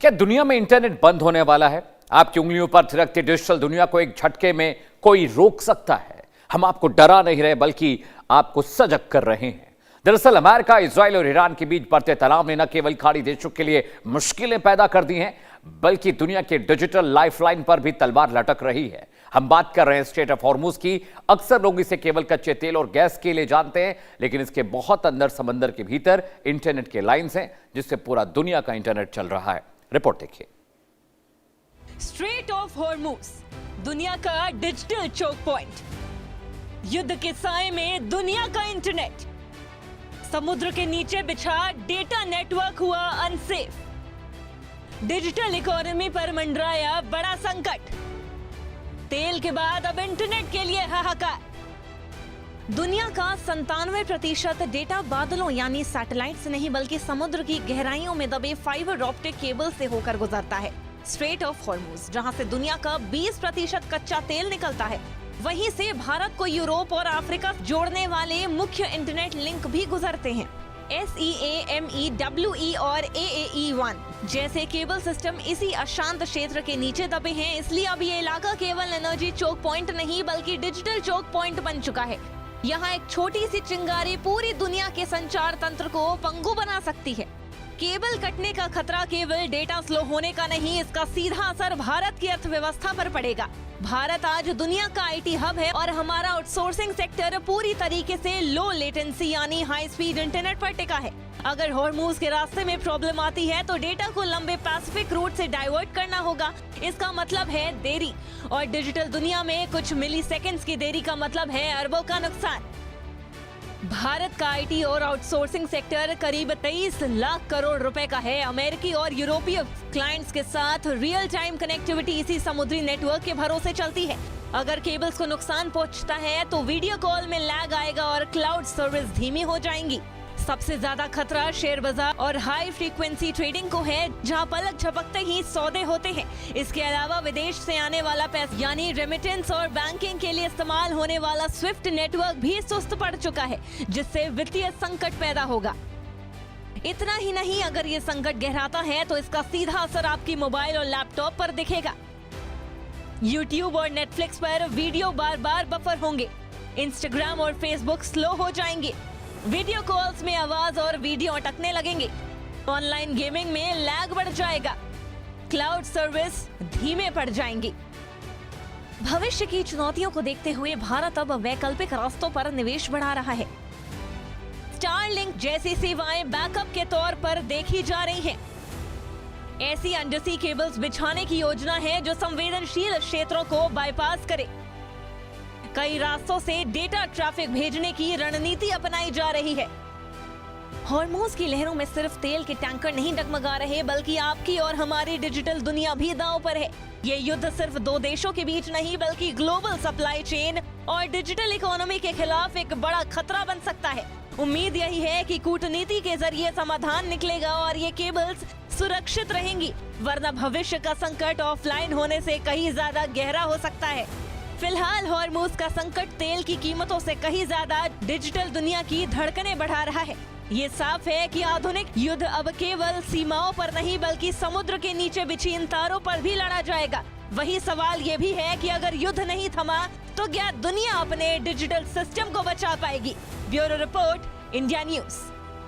क्या दुनिया में इंटरनेट बंद होने वाला है? आपकी उंगलियों पर थिरकती डिजिटल दुनिया को एक झटके में कोई रोक सकता है? हम आपको डरा नहीं रहे बल्कि आपको सजग कर रहे हैं। दरअसल अमेरिका, इजराइल और ईरान के बीच बढ़ते तनाव ने न केवल खाड़ी देशों के लिए मुश्किलें पैदा कर दी हैं, बल्कि दुनिया के डिजिटल लाइफलाइन पर भी तलवार लटक रही है। हम बात कर रहे हैं स्ट्रेट ऑफ हॉर्मुज की। अक्सर लोग इसे केवल कच्चे तेल और गैस के लिए जानते हैं, लेकिन इसके बहुत अंदर समंदर के भीतर इंटरनेट के लाइंस हैं, जिससे पूरा दुनिया का इंटरनेट चल रहा है। रिपोर्ट देखिए। स्ट्रेट ऑफ हॉर्मुज, दुनिया का डिजिटल चोक पॉइंट। युद्ध के साए में दुनिया का इंटरनेट। समुद्र के नीचे बिछा डेटा नेटवर्क हुआ अनसेफ। डिजिटल इकोनॉमी पर मंडराया बड़ा संकट। तेल के बाद अब इंटरनेट के लिए हाहाकार। दुनिया का 97% डेटा बादलों यानी सैटेलाइट से नहीं बल्कि समुद्र की गहराइयों में दबे फाइबर ऑप्टिक केबल से होकर गुजरता है। स्ट्रेट ऑफ हॉर्मुज, जहां से दुनिया का 20% कच्चा तेल निकलता है, वहीं से भारत को यूरोप और अफ्रीका जोड़ने वाले मुख्य इंटरनेट लिंक भी गुजरते हैं। SEA, ME, और AAE1 जैसे केबल सिस्टम इसी अशांत क्षेत्र के नीचे दबे हैं। इसलिए अब ये इलाका केवल एनर्जी चोक पॉइंट नहीं बल्कि डिजिटल चोक पॉइंट बन चुका है। यहाँ एक छोटी सी चिंगारी पूरी दुनिया के संचार तंत्र को पंगु बना सकती है। केबल कटने का खतरा केवल डेटा स्लो होने का नहीं, इसका सीधा असर भारत की अर्थव्यवस्था पर पड़ेगा। भारत आज दुनिया का IT हब है और हमारा आउटसोर्सिंग सेक्टर पूरी तरीके से लो लेटेंसी यानी हाई स्पीड इंटरनेट पर टिका है। अगर हॉर्मुज के रास्ते में प्रॉब्लम आती है तो डेटा को लंबे पैसिफिक रूट से डाइवर्ट करना होगा। इसका मतलब है देरी, और डिजिटल दुनिया में कुछ मिली सेकेंड्स की देरी का मतलब है अरबों का नुकसान। भारत का IT और आउटसोर्सिंग सेक्टर करीब 23 लाख करोड़ रुपए का है। अमेरिकी और यूरोपीय क्लाइंट्स के साथ रियल टाइम कनेक्टिविटी इसी समुद्री नेटवर्क के भरोसे चलती है। अगर केबल्स को नुकसान पहुंचता है तो वीडियो कॉल में लैग आएगा और क्लाउड सर्विस धीमी हो जाएंगी। सबसे ज्यादा खतरा शेयर बाजार और हाई फ्रीक्वेंसी ट्रेडिंग को है, जहां पलक झपकते ही सौदे होते हैं। इसके अलावा विदेश से आने वाला पैसा यानी रेमिटेंस और बैंकिंग के लिए इस्तेमाल होने वाला स्विफ्ट नेटवर्क भी सुस्त पड़ चुका है, जिससे वित्तीय संकट पैदा होगा। इतना ही नहीं, अगर ये संकट गहराता है तो इसका सीधा असर आपकी मोबाइल और लैपटॉप पर दिखेगा। यूट्यूब और नेटफ्लिक्स पर वीडियो बार बार बफर होंगे। इंस्टाग्राम और फेसबुक स्लो हो जाएंगे। वीडियो कॉल्स में आवाज और वीडियो अटकने लगेंगे। ऑनलाइन गेमिंग में लैग बढ़ जाएगा। क्लाउड सर्विस धीमे पड़ जाएंगी। भविष्य की चुनौतियों को देखते हुए भारत अब वैकल्पिक रास्तों पर निवेश बढ़ा रहा है। स्टारलिंक जैसी सेवाएं बैकअप के तौर पर देखी जा रही हैं। ऐसी अंडरसी केबल्स बिछाने की योजना है जो संवेदनशील क्षेत्रों को बाईपास करे। कई रास्तों से डेटा ट्रैफिक भेजने की रणनीति अपनाई जा रही है। हॉर्मुज की लहरों में सिर्फ तेल के टैंकर नहीं डगमगा रहे, बल्कि आपकी और हमारी डिजिटल दुनिया भी दांव पर है। ये युद्ध सिर्फ दो देशों के बीच नहीं बल्कि ग्लोबल सप्लाई चेन और डिजिटल इकोनॉमी के खिलाफ एक बड़ा खतरा बन सकता है। उम्मीद यही है कि कूटनीति के जरिए समाधान निकलेगा और ये केबल्स सुरक्षित रहेंगी, वरना भविष्य का संकट ऑफलाइन होने से कहीं ज्यादा गहरा हो सकता है। फिलहाल हॉर्मुज का संकट तेल की कीमतों से कहीं ज्यादा डिजिटल दुनिया की धड़कनें बढ़ा रहा है। ये साफ है कि आधुनिक युद्ध अब केवल सीमाओं पर नहीं बल्कि समुद्र के नीचे बिछी इन तारों पर भी लड़ा जाएगा। वही सवाल ये भी है कि अगर युद्ध नहीं थमा तो क्या दुनिया अपने डिजिटल सिस्टम को बचा पाएगी? Bureau report, India news.